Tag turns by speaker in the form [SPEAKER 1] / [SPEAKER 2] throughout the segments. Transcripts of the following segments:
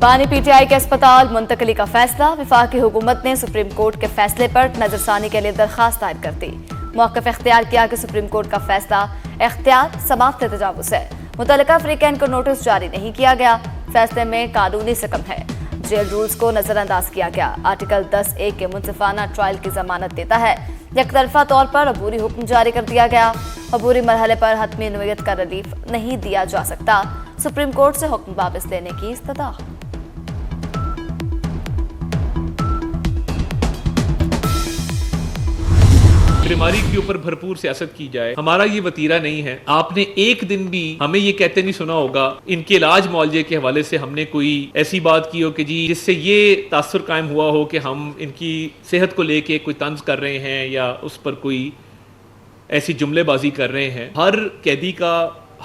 [SPEAKER 1] بانی P T I کے اسپتال منتقلی کا فیصلہ، وفاقی حکومت نے سپریم کورٹ کے فیصلے پر نظرثانی کے لیے درخواست دائر کر دی، موقف اختیار کیا کہ سپریم کورٹ کا فیصلہ اختیار سماعت تجاوز ہے، متعلقہ فریقین کو نوٹس جاری نہیں کیا گیا، فیصلے میں قانونی سکم ہے، جیل رولز کو نظر انداز کیا گیا، آرٹیکل 10(1) کے منصفانہ ٹرائل کی ضمانت دیتا ہے، یک طرفہ طور پر عبوری حکم جاری کر دیا گیا، عبوری مرحلے پر حتمی نوعیت کا ریلیف نہیں دیا جا سکتا، سپریم کورٹ سے حکم واپس لینے کی استدعا۔
[SPEAKER 2] بیماری کے اوپر بھرپور سیاست کی جائے، ہمارا یہ وتیرہ نہیں ہے۔ آپ نے ایک دن بھی ہمیں یہ کہتے نہیں سنا ہوگا ان کے علاج معالجے کے حوالے سے ہم نے کوئی ایسی بات کی ہو کہ جی جس سے یہ تاثر قائم ہوا ہو کہ ہم ان کی صحت کو لے کے کوئی طنز کر رہے ہیں یا اس پر کوئی ایسی جملے بازی کر رہے ہیں۔ ہر قیدی کا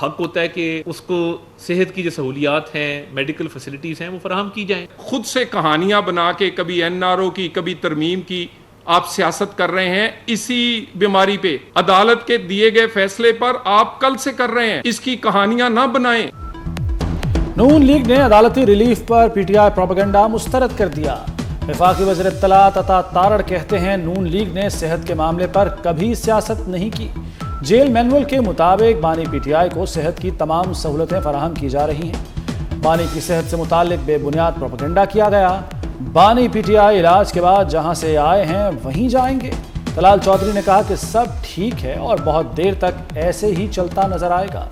[SPEAKER 2] حق ہوتا ہے کہ اس کو صحت کی جو سہولیات ہیں، میڈیکل فیسلٹیز ہیں، وہ فراہم کی جائیں۔
[SPEAKER 3] خود سے کہانیاں بنا کے کبھی NRO کی کبھی ترمیم کی آپ سیاست کر رہے ہیں، اسی بیماری پہ عدالت کے دیے گئے فیصلے پر آپ کل سے کر رہے ہیں، اس کی کہانیاں نہ بنائیں۔
[SPEAKER 4] نون لیگ نے عدالتی relief per P T I propaganda مسترد کر دیا، وفاقی وزیر اطلاعات عطا تارڑ کہتے ہیں نون لیگ نے صحت کے معاملے پر کبھی سیاست نہیں کی، جیل مینول کے مطابق بانی پی ٹی آئی کو صحت کی تمام سہولتیں فراہم کی جا رہی ہیں، بانی کی صحت سے متعلق بے بنیاد پروپیگنڈا کیا گیا، بانی پی ٹی آئی علاج کے بعد جہاں سے آئے ہیں وہیں جائیں گے، طلال چودھری نے کہا کہ سب ٹھیک ہے اور بہت دیر تک ایسے ہی چلتا نظر آئے گا۔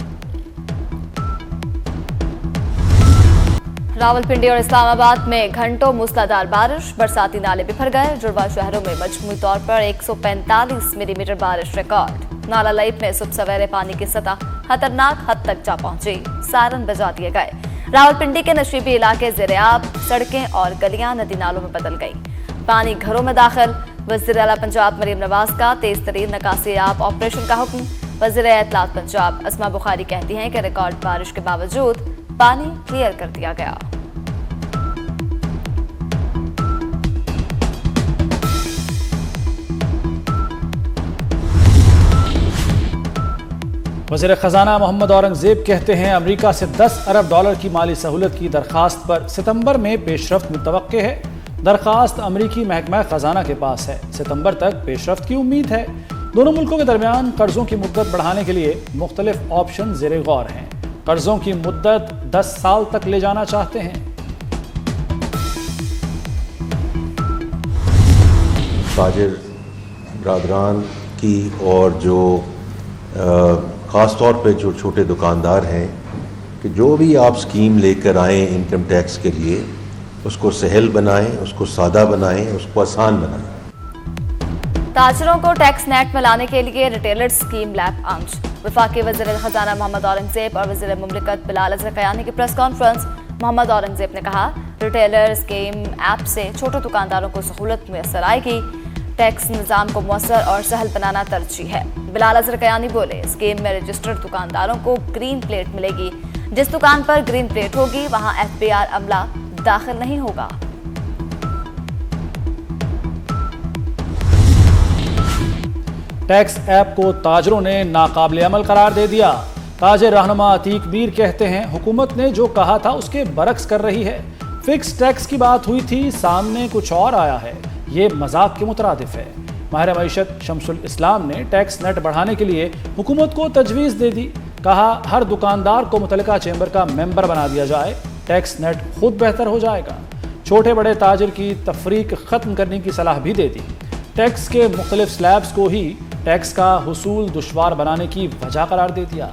[SPEAKER 1] راولپنڈی اور اسلام آباد میں گھنٹوں موسلادھار بارش، برساتی نالے بکھر گئے، جڑواں شہروں میں مجموعی طور پر 145 ملی میٹر بارش ریکارڈ، نالا لائف میں صبح سویرے پانی کی سطح خطرناک حد تک جا پہنچی، سائرن بجا دیے گئے، راولپنڈی کے نشیبی علاقے زیر آب، سڑکیں اور گلیاں ندی نالوں میں بدل گئی، پانی گھروں میں داخل، وزیر اعلیٰ پنجاب مریم نواز کا تیز ترین نکاسی آب آپریشن کا حکم، وزیر اطلاعات پنجاب اسما بخاری کہتی ہیں کہ ریکارڈ بارش کے باوجود پانی کلیئر کر دیا گیا۔
[SPEAKER 4] وزیر خزانہ محمد اورنگزیب کہتے ہیں امریکہ سے $10 ارب کی مالی سہولت کی درخواست پر ستمبر میں پیش رفت متوقع ہے، درخواست امریکی محکمہ خزانہ کے پاس ہے، ستمبر تک پیش رفت کی امید ہے، دونوں ملکوں کے درمیان قرضوں کی مدت بڑھانے کے لیے مختلف آپشن زیر غور ہیں، قرضوں کی مدت 10 سال تک لے جانا چاہتے ہیں۔
[SPEAKER 5] تاجر برادران کی اور جو خاص طور پہ جو چھوٹے دکاندار ہیں کہ جو بھی آپ سکیم لے کر آئیں انکم ٹیکس کے لیے اس کو سہل بنائیں، اس کو سادہ بنائیں، اس کو آسان بنائیں۔
[SPEAKER 1] تاجروں کو ٹیکس نیٹ میں لانے کے لیے ریٹیلر سکیم لیب آمج، وفاقی وزیر خزانہ محمد اورنگزیب اور وزیر مملکت بلال اظہر قیانی کی پریس کانفرنس، محمد اورنگزیب نے کہا ریٹیلر سکیم ایپ سے چھوٹے دکانداروں کو سہولت میسر آئے گی، ٹیکس نظام کو مؤثر اور سہل بنانا ترجیح ہے۔ بلال اظہر قیانی بولے اسکیم میں رجسٹرڈ دکانداروں کو گرین پلیٹ ملے گی، جس دکان پر گرین پلیٹ ہوگی وہاں FBR عملہ داخل نہیں ہوگا۔
[SPEAKER 4] ٹیکس ایپ کو تاجروں نے ناقابل عمل قرار دے دیا، تاجر رہنما عتیق میر کہتے ہیں حکومت نے جو کہا تھا اس کے برعکس کر رہی ہے، فکس ٹیکس کی بات ہوئی تھی، سامنے کچھ اور آیا ہے، یہ مذاق کے مترادف ہے۔ ماہر معیشت شمس الاسلام نے ٹیکس نیٹ بڑھانے کے لیے حکومت کو تجویز دے دی، کہا ہر دکاندار کو متعلقہ چیمبر کا ممبر بنا دیا جائے، ٹیکس نیٹ خود بہتر ہو جائے گا، چھوٹے بڑے تاجر کی تفریق ختم کرنے کی صلاح بھی دے دی، ٹیکس کے مختلف سلیبز کو ہی ٹیکس کا حصول دشوار بنانے کی وجہ قرار دے دیا۔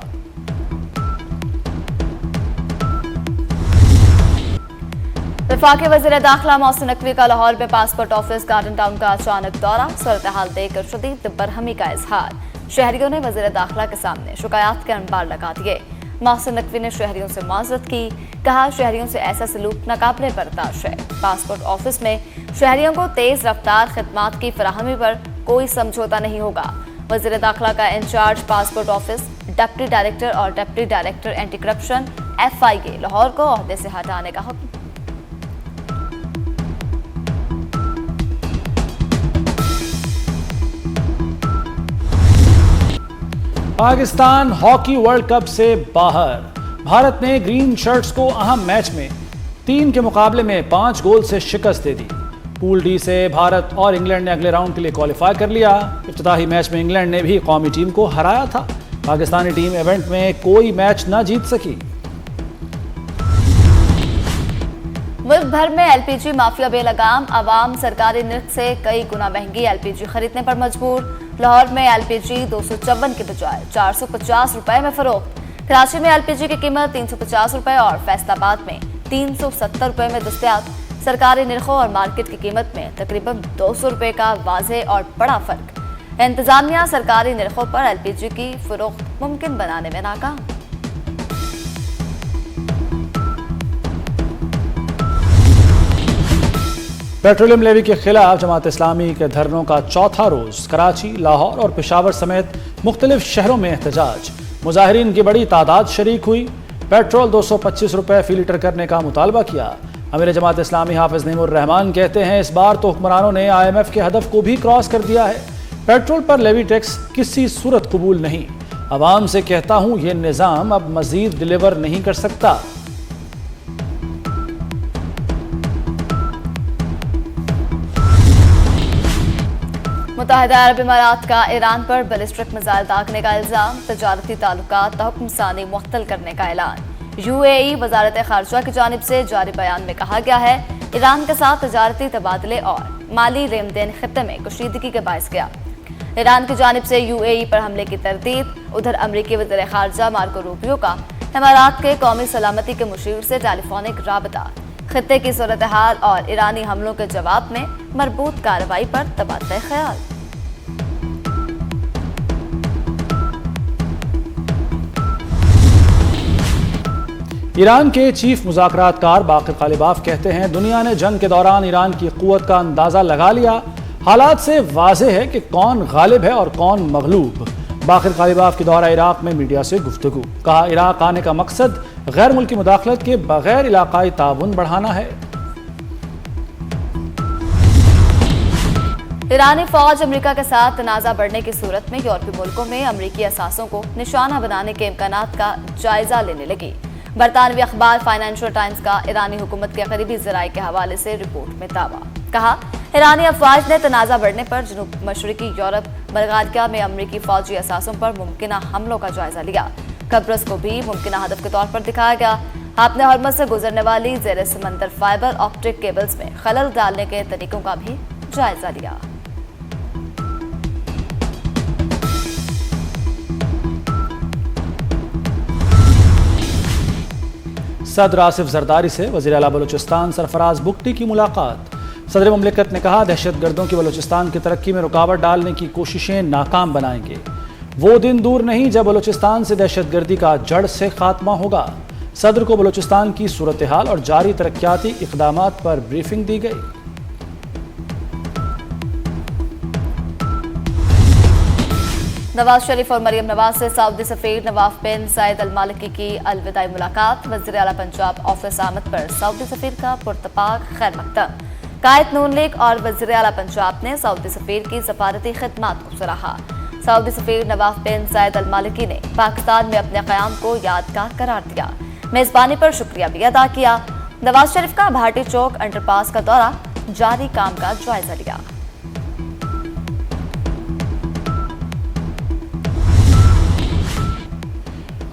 [SPEAKER 1] وفاقی وزیر داخلہ محسن نقوی کا لاہور میں پاسپورٹ آفس گارڈن ٹاؤن کا اچانک دورہ، صورتحال دیکھ کر شدید برہمی کا اظہار، شہریوں نے وزیر داخلہ کے سامنے شکایات کے انبار لگا دیے، محسن نقوی نے شہریوں سے معذرت کی، کہا شہریوں سے ایسا سلوک ناقابل برداشت ہے، پاسپورٹ آفس میں شہریوں کو تیز رفتار خدمات کی فراہمی پر کوئی سمجھوتا نہیں ہوگا، وزیر داخلہ کا incharge passport office deputy director اور deputy director anti corruption FIA Lahore کو عہدے سے ہٹانے کا حکم۔ پاکستان ہاکی ورلڈ کپ سے باہر، بھارت نے گرین شرٹس کو اہم میچ میں
[SPEAKER 4] 3 کے مقابلے میں 5 گول سے شکست دے دی۔ پول ڈی سے بھارت اور انگلینڈ نے اگلے راؤنڈ کے لیے کوالیفائی کر لیا۔ افتتاحی میچ میں انگلینڈ نے بھی قومی ٹیم کو ہرایا تھا۔ پاکستانی ٹیم ایونٹ میں کوئی میچ نہ جیت سکی۔
[SPEAKER 1] ملک بھر میں ایل پی جی مافیا بے لگام، عوام سرکاری نرخ سے کئی گنا مہنگی ایل پی جی خریدنے پر مجبور۔ لاہور میں ایل پی جی 254 کے بجائے 450 روپے میں فروخت۔ کراچی میں ایل پی جی کی قیمت 350 روپے اور فیصل آباد میں 370 روپے میں دستیاب۔ سرکاری نرخوں اور مارکیٹ کی قیمت میں تقریباً 200 روپے کا واضح اور بڑا فرق۔ انتظامیہ سرکاری نرخوں پر ایل پی جی کی فروخت ممکن بنانے میں ناکام۔
[SPEAKER 4] پیٹرولیم لیوی کے خلاف جماعت اسلامی کے دھرنوں کا چوتھا روز کراچی، لاہور اور پشاور سمیت مختلف شہروں میں احتجاج۔ مظاہرین کی بڑی تعداد شریک ہوئی۔ پیٹرول 225 روپے فی لیٹر کرنے کا مطالبہ کیا۔ امیر جماعت اسلامی حافظ نعیم الرحمان کہتے ہیں اس بار تو حکمرانوں نے آئی ایم ایف کے ہدف کو بھی کراس کر دیا ہے۔ پیٹرول پر لیوی ٹیکس کسی صورت قبول نہیں۔ عوام سے کہتا ہوں یہ نظام اب مزید ڈیلیور نہیں کر سکتا۔
[SPEAKER 1] متحدہ عرب امارات کا ایران پر بیلسٹرک میزائل داغنے کا الزام، تجارتی تعلقات تحکم ثانی معطل کرنے کا اعلان۔ یو اے ای وزارت خارجہ کی جانب سے جاری بیان میں کہا گیا ہے ایران کے ساتھ تجارتی تبادلے اور مالی لین دین خطے میں کشیدگی کے باعث گیا۔ ایران کی جانب سے یو اے ای پر حملے کی تردید۔ ادھر امریکی وزیر خارجہ مارکو روبیو کا امارات کے قومی سلامتی کے مشیر سے ٹیلی فونک رابطہ، خطے کی صورتحال اور ایرانی حملوں کے جواب میں مربوط کارروائی پر تبادلہ خیال۔
[SPEAKER 4] ایران کے چیف مذاکرات کار باقر غالباف کہتے ہیں دنیا نے جنگ کے دوران ایران کی قوت کا اندازہ لگا لیا، حالات سے واضح ہے کہ کون غالب ہے اور کون مغلوب۔ باقر غالباف کی دورہ عراق میں میڈیا سے گفتگو، کہا عراق آنے کا مقصد غیر ملکی مداخلت کے بغیر علاقائی تعاون بڑھانا ہے۔
[SPEAKER 1] ایرانی فوج امریکہ کے ساتھ تنازع بڑھنے کی صورت میں یورپی ملکوں میں امریکی اثاثوں کو نشانہ بنانے کے امکانات کا جائزہ لینے لگی۔ برطانوی اخبار فائنینشل ٹائمز کا ایرانی حکومت کے قریبی ذرائع کے حوالے سے رپورٹ میں دعویٰ، کہا ایرانی افواج نے تنازع بڑھنے پر جنوب مشرقی یورپ بلغاریہ میں امریکی فوجی اثاثوں پر ممکنہ حملوں کا جائزہ لیا۔ قبرص کو بھی ممکنہ ہدف کے طور پر دکھایا گیا۔ آپ نے ہرمز سے گزرنے والی زیر سمندر فائبر آپٹک کیبلز میں خلل ڈالنے کے طریقوں کا بھی جائزہ لیا۔
[SPEAKER 4] صدر آصف زرداری سے وزیر اعلیٰ بلوچستان سرفراز بگٹی کی ملاقات۔ صدر مملکت نے کہا دہشت گردوں کی بلوچستان کی ترقی میں رکاوٹ ڈالنے کی کوششیں ناکام بنائیں گے۔ وہ دن دور نہیں جب بلوچستان سے دہشت گردی کا جڑ سے خاتمہ ہوگا۔ صدر کو بلوچستان کی صورتحال اور جاری ترقیاتی اقدامات پر بریفنگ دی گئی۔
[SPEAKER 1] نواز شریف اور مریم نواز سے سعودی سفیر نواف بن زائد المالکی کی الوداعی ملاقات۔ وزیر اعلیٰ پنجاب آفس آمد پر سعودی سفیر کا پرتپاک خیر مقدم۔ قائد نون لیگ اور وزیر اعلیٰ پنجاب نے سعودی سفیر کی سفارتی خدمات کو سراہا۔ سعودی سفیر نواف بن زائد المالکی نے پاکستان میں اپنے قیام کو یادگار قرار دیا، میزبانی پر شکریہ بھی ادا کیا۔ نواز شریف کا بھاٹی چوک انڈر پاس کا دورہ، جاری کام کا جائزہ لیا۔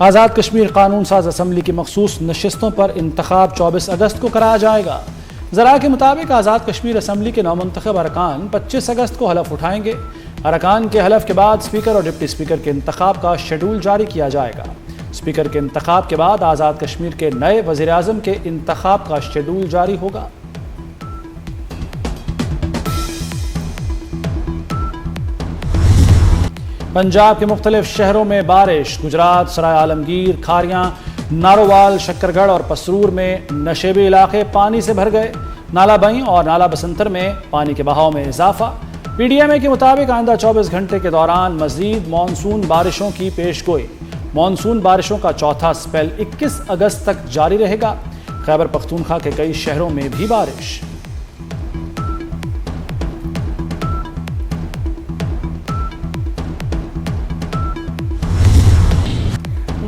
[SPEAKER 4] آزاد کشمیر قانون ساز اسمبلی کی مخصوص نشستوں پر انتخاب 24 اگست کو کرایا جائے گا۔ ذرائع کے مطابق آزاد کشمیر اسمبلی کے نومنتخب ارکان 25 اگست کو حلف اٹھائیں گے۔ ارکان کے حلف کے بعد اسپیکر اور ڈپٹی اسپیکر کے انتخاب کا شیڈول جاری کیا جائے گا۔ اسپیکر کے انتخاب کے بعد آزاد کشمیر کے نئے وزیر اعظم کے انتخاب کا شیڈول جاری ہوگا۔ پنجاب کے مختلف شہروں میں بارش۔ گجرات، سرائے عالمگیر، کھاریاں، نارووال، شکرگڑھ اور پسرور میں نشیبی علاقے پانی سے بھر گئے۔ نالا بئیں اور نالا بسنتر میں پانی کے بہاؤ میں اضافہ۔ پی ڈی ایم اے کے مطابق آئندہ 24 گھنٹے کے دوران مزید مانسون بارشوں کی پیش گوئی۔ مانسون بارشوں کا چوتھا سپیل 21 اگست تک جاری رہے گا۔ خیبر پختونخوا کے کئی شہروں میں بھی بارش۔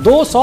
[SPEAKER 4] 200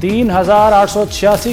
[SPEAKER 4] 3,886